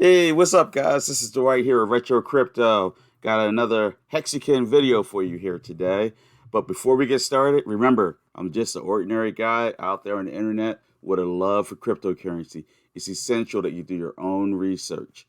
Hey, what's up, guys? This is Dwight here at Retro Crypto. Got another Hexagon video for you here today. But before we get started, remember, I'm just an ordinary guy out there on the internet with a love for cryptocurrency. It's essential that you do your own research.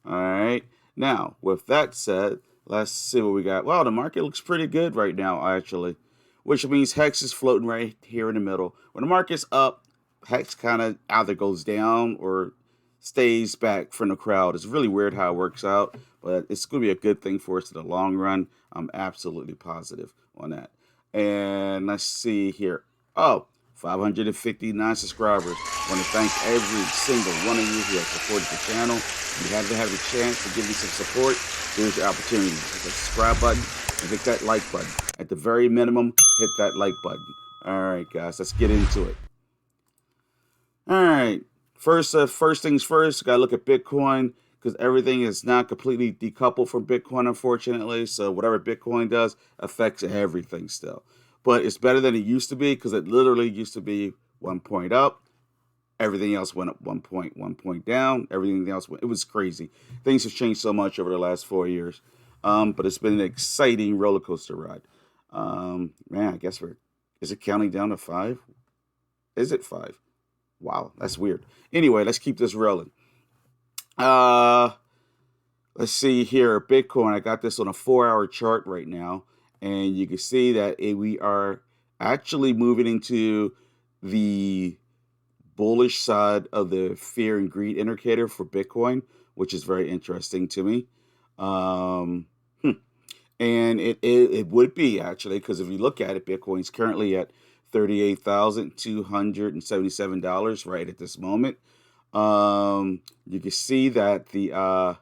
All right. Now, with that said, let's see what we got. Well, the market looks pretty good right now, actually, which means Hex is floating right here in the middle. When the market's up, Hex kind of either goes down or stays back from the crowd. It's really weird how it works out, but it's going to be a good thing for us in the long run. I'm absolutely positive on that. And let's see here. Oh, 559 subscribers. I want to thank every single one of you who has supported the channel. If you haven't had a chance to give me some support, here's your opportunity. Hit the subscribe button and hit that like button. At the very minimum, hit that like button. All right, guys, let's get into it. All right. First things first, gotta look at Bitcoin because everything is not completely decoupled from Bitcoin, unfortunately. So whatever Bitcoin does affects everything still. But it's better than it used to be because it literally used to be 1 point up, everything else went up 1 point, 1 point down, everything else went. It was crazy. Things have changed so much over the last 4 years, but it's been an exciting roller coaster ride. Man, I guess is it counting down to 5? Is it 5? Wow, that's weird. Anyway, let's keep this rolling. Uh, let's see here. Bitcoin, I got this on a 4-hour chart right now, and you can see that we are actually moving into the bullish side of the fear and greed indicator for Bitcoin, which is very interesting to me. Um, hmm. And it would be actually, because if you look at it, Bitcoin's currently at $38,277 right at this moment. You can see that the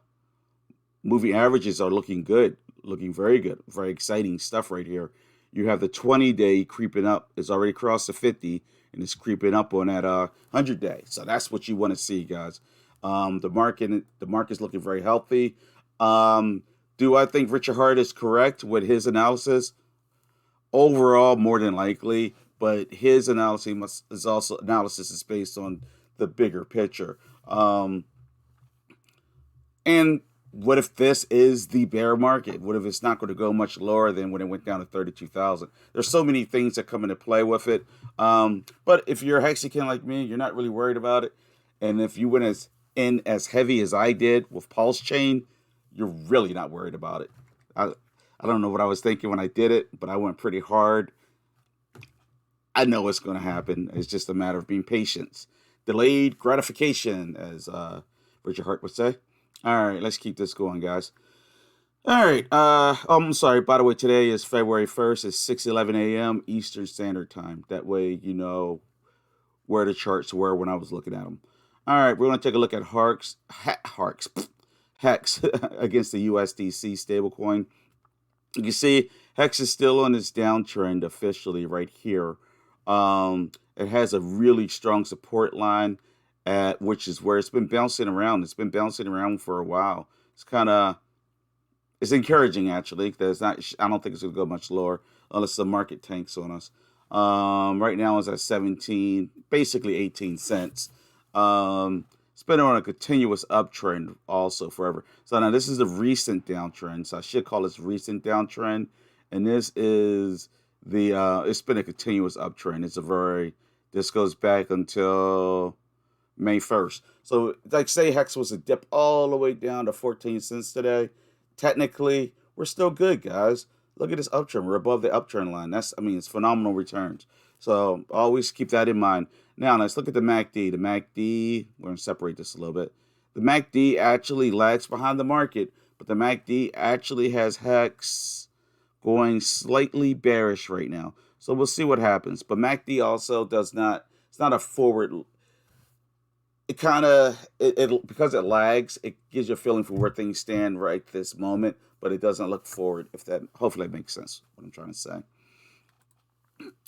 moving averages are looking good, looking very good, very exciting stuff right here. You have the 20-day creeping up. It's already crossed the 50, and it's creeping up on that 100-day. So that's what you want to see, guys. The market's looking very healthy. Do I think Richard Hart is correct with his analysis? Overall, more than likely, but his analysis is based on the bigger picture. And what if this is the bear market? What if it's not going to go much lower than when it went down to 32,000? There's so many things that come into play with it. But if you're a Hexagon like me, you're not really worried about it. And if you went as heavy as I did with Pulse Chain, you're really not worried about it. I don't know what I was thinking when I did it, but I went pretty hard. I know what's going to happen. It's just a matter of being patient. Delayed gratification, as Richard Hart would say. All right, let's keep this going, guys. All right. I'm sorry. By the way, today is February 1st. It's 6:11 a.m. Eastern Standard Time. That way you know where the charts were when I was looking at them. All right, we're going to take a look at HEX against the USDC stablecoin. You can see Hex is still on its downtrend officially right here. It has a really strong support line at which is where it's been bouncing around. It's been bouncing around for a while. It's encouraging actually. I don't think it's gonna go much lower unless the market tanks on us. Right now it's at 17, basically 18 cents. It's been on a continuous uptrend also forever. So now this is a recent downtrend. So I should call this recent downtrend. And this is it's been a continuous uptrend. This goes back until May 1st. So like say Hex was a dip all the way down to 14 cents today. Technically, we're still good, guys. Look at this uptrend. We're above the uptrend line. It's phenomenal returns. So always keep that in mind. Now let's look at the MACD. The MACD, we're going to separate this a little bit. The MACD actually lags behind the market, but the MACD actually has Hex going slightly bearish right now. So we'll see what happens. But MACD also it's not a forward. It kind of, because it lags, it gives you a feeling for where things stand right this moment, but it doesn't look forward, hopefully that makes sense, what I'm trying to say.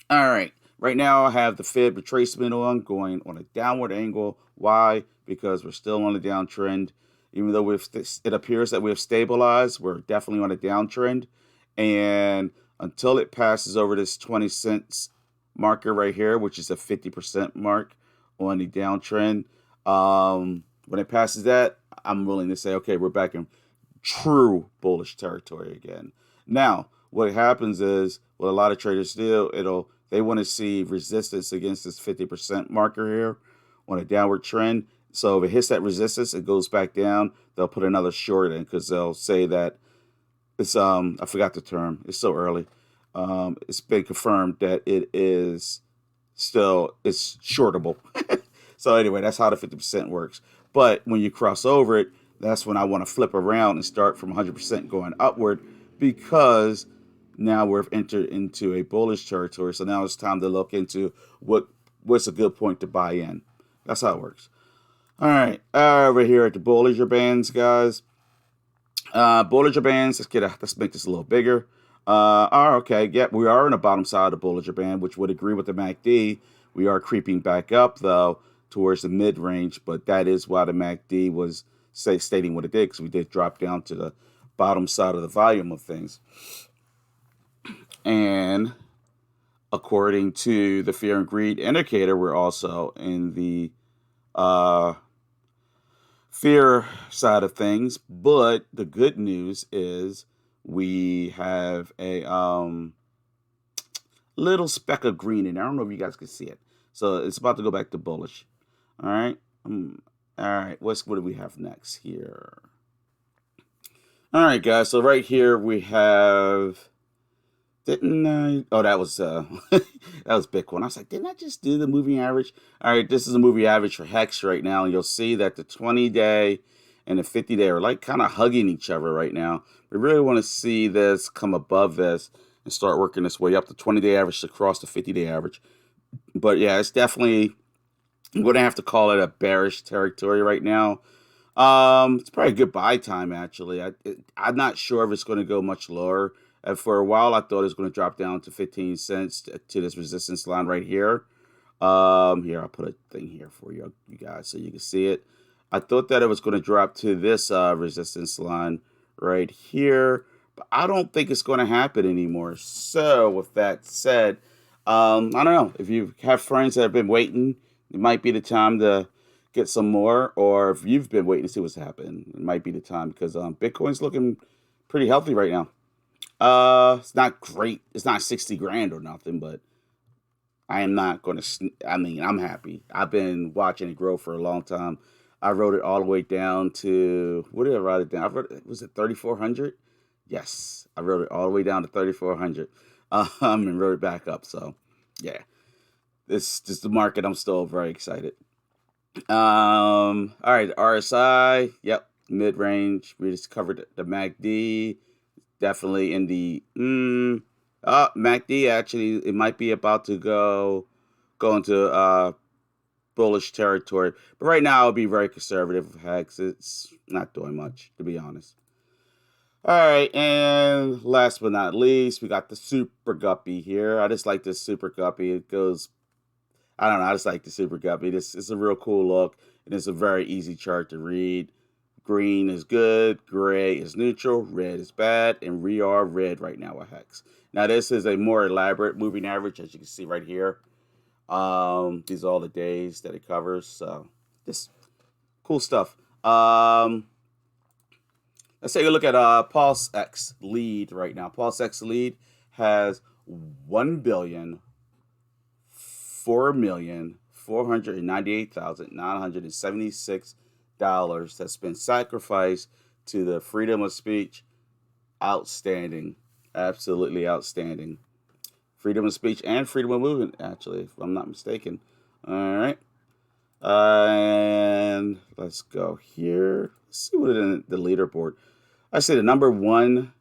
All right. Right now, I have the Fib retracement going on a downward angle. Why? Because we're still on a downtrend. Even though it appears that we have stabilized, we're definitely on a downtrend. And until it passes over this 20 cents marker right here, which is a 50% mark on the downtrend, when it passes that, I'm willing to say, okay, we're back in true bullish territory again. Now, what happens is, what a lot of traders do, they want to see resistance against this 50% marker here on a downward trend. So if it hits that resistance, it goes back down. They'll put another short in because they'll say that it's I forgot the term. It's so early. It's been confirmed that it's shortable. So anyway, that's how the 50% works. But when you cross over it, that's when I want to flip around and start from 100% going upward, because now we've entered into a bullish territory. So now it's time to look into what's a good point to buy in. That's how it works. All right, over here at the Bollinger Bands, guys. Bollinger Bands, let's make this a little bigger. Okay, yeah, we are in the bottom side of the Bollinger Band, which would agree with the MACD. We are creeping back up, though, towards the mid-range, but that is why the MACD was stating what it did, because we did drop down to the bottom side of the volume of things. And according to the fear and greed indicator, we're also in the fear side of things. But the good news is we have a little speck of green in there. I don't know if you guys can see it. So it's about to go back to bullish. All right. All right. What do we have next here? All right, guys. So right here we have. Didn't I? Oh, that was that was Bitcoin. I was like, didn't I just do the moving average? All right, this is the moving average for HEX right now, and you'll see that the 20-day and the 50-day are like kind of hugging each other right now. We really want to see this come above this and start working this way up. The 20-day average to cross the 50-day average. But yeah, it's definitely, I'm going to have to call it a bearish territory right now. It's probably a good buy time, actually. I'm not sure if it's going to go much lower. For a while, I thought it was going to drop down to 15 cents to this resistance line right here. Here, I'll put a thing here for you guys so you can see it. I thought that it was going to drop to this resistance line right here, but I don't think it's going to happen anymore. So with that said, I don't know. If you have friends that have been waiting, it might be the time to get some more. Or if you've been waiting to see what's happening, it might be the time, because Bitcoin's looking pretty healthy right now. It's not great. It's not 60 grand or nothing, but I am not going to, I'm happy. I've been watching it grow for a long time. I wrote it all the way down to, what did I write it down? Was it 3,400? Yes. I wrote it all the way down to 3,400. And wrote it back up. So yeah, this is the market. I'm still very excited. All right. RSI. Yep. Mid-range. We just covered the MACD. Definitely in the MACD, actually, it might be about to go into bullish territory. But right now, I'll be very conservative with HEX. It's not doing much, to be honest. All right, and last but not least, we got the Super Guppy here. I just like this Super Guppy. It goes, I don't know, I just like the Super Guppy. This is a real cool look, and it's a very easy chart to read. Green is good, gray is neutral, red is bad, and we are red right now with HEX. Now, this is a more elaborate moving average, as you can see right here. These are all the days that it covers, so this cool stuff. Let's take a look at PulseX lead right now. PulseX lead has 1,004,498,976 dollars that's been sacrificed to the freedom of speech. Outstanding. Absolutely outstanding. Freedom of speech and freedom of movement, actually, if I'm not mistaken. All right. And let's go here. Let's see what it is in the leaderboard. I say the number one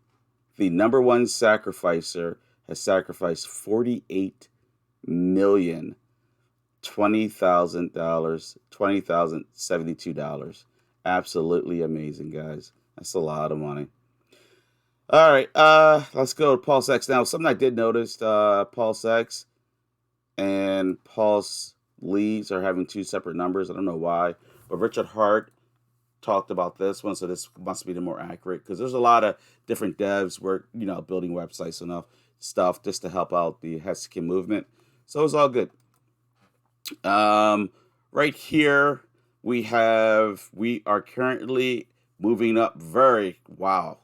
sacrificer has sacrificed $48,020,072. Absolutely amazing, guys. That's a lot of money. All right, let's go to PulseX now. Something I did notice, PulseX and Pulse leads are having two separate numbers. I don't know why, but Richard Hart talked about this one, so this must be the more accurate, because there's a lot of different devs work, building websites and stuff just to help out the HEX movement. So it's all good. Right here, we are currently moving up very, wow.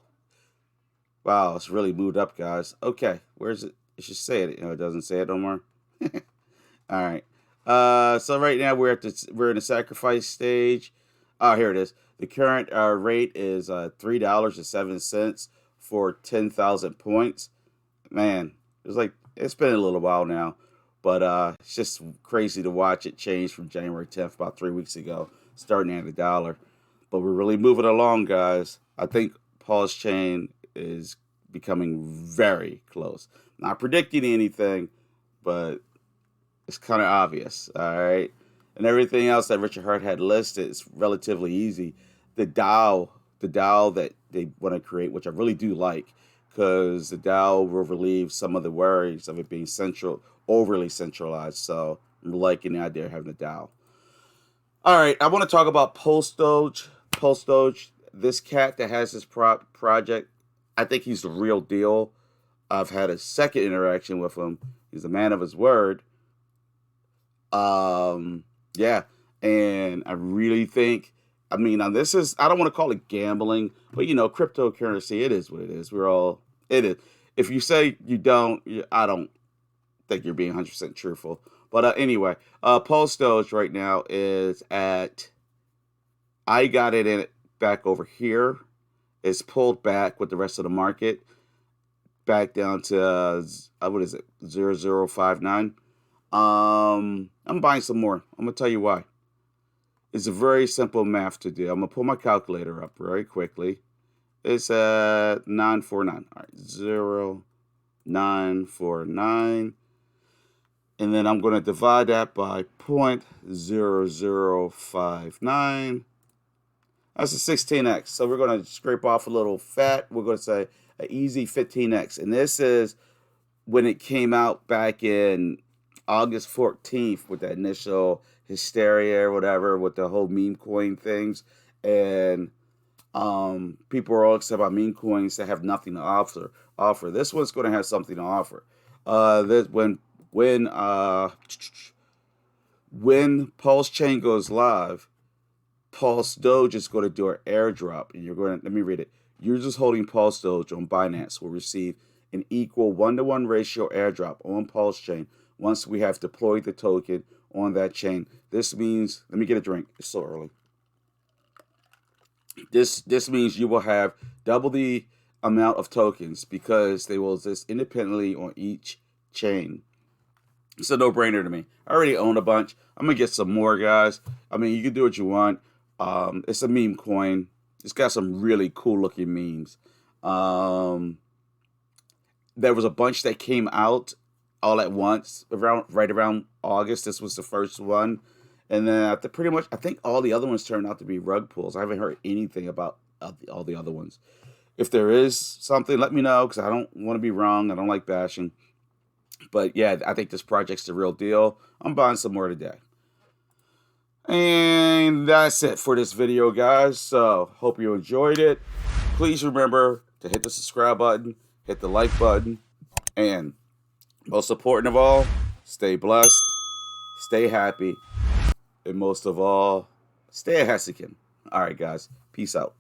Wow, it's really moved up, guys. Okay, where's it? It should say it. It doesn't say it no more. All right. So right now we're in the sacrifice stage. Oh, here it is. The current rate is $3.07 for 10,000 points. Man, it's been a little while now, but it's just crazy to watch it change from January 10th, about 3 weeks ago, starting at $1. But we're really moving along, guys. I think Pulse Chain is becoming very close. Not predicting anything, but it's kind of obvious, all right? And everything else that Richard Hart had listed is relatively easy. The DAO that they want to create, which I really do like, because the DAO will relieve some of the worries of it being overly centralized. So I'm liking the idea of having a DAO. All right, I want to talk about PulseDoge. PulseDoge, this cat that has this project, I think he's the real deal. I've had a second interaction with him. He's a man of his word. Yeah, and I really think, I mean, now this is, I don't want to call it gambling, but cryptocurrency, it is what it is. It is. If you say you don't, I don't think you're being 100% truthful. But anyway, PulseDoge right now is I got it in back over here. It's pulled back with the rest of the market, back down to, what is it, 0059. I'm buying some more. I'm going to tell you why. It's a very simple math to do. I'm going to pull my calculator up very quickly. It's at 949. All right, 0949. And then I'm going to divide that by 0.0059. That's a 16x. So we're going to scrape off a little fat. We're going to say an easy 15x. And this is when it came out back in August 14th with that initial hysteria or whatever with the whole meme coin things. And people are all excited about meme coins that have nothing to offer. This one's going to have something to offer. When Pulse Chain goes live, PulseDoge is going to do an airdrop, and let me read it. Users holding PulseDoge on Binance will receive an equal 1-to-1 ratio airdrop on Pulse Chain once we have deployed the token on that chain. This means, let me get a drink. It's so early. This means you will have double the amount of tokens because they will exist independently on each chain. It's a no-brainer to me. I already own a bunch. I'm going to get some more, guys. I mean, you can do what you want. It's a meme coin. It's got some really cool-looking memes. There was a bunch that came out all at once, right around August. This was the first one. And then I think all the other ones turned out to be rug pulls. I haven't heard anything about all the other ones. If there is something, let me know, because I don't want to be wrong. I don't like bashing. But yeah, I think this project's the real deal. I'm buying some more today. And that's it for this video, guys. So, hope you enjoyed it. Please remember to hit the subscribe button, hit the like button, and most important of all, stay blessed, stay happy, and most of all, stay a Hessican. All right, guys. Peace out.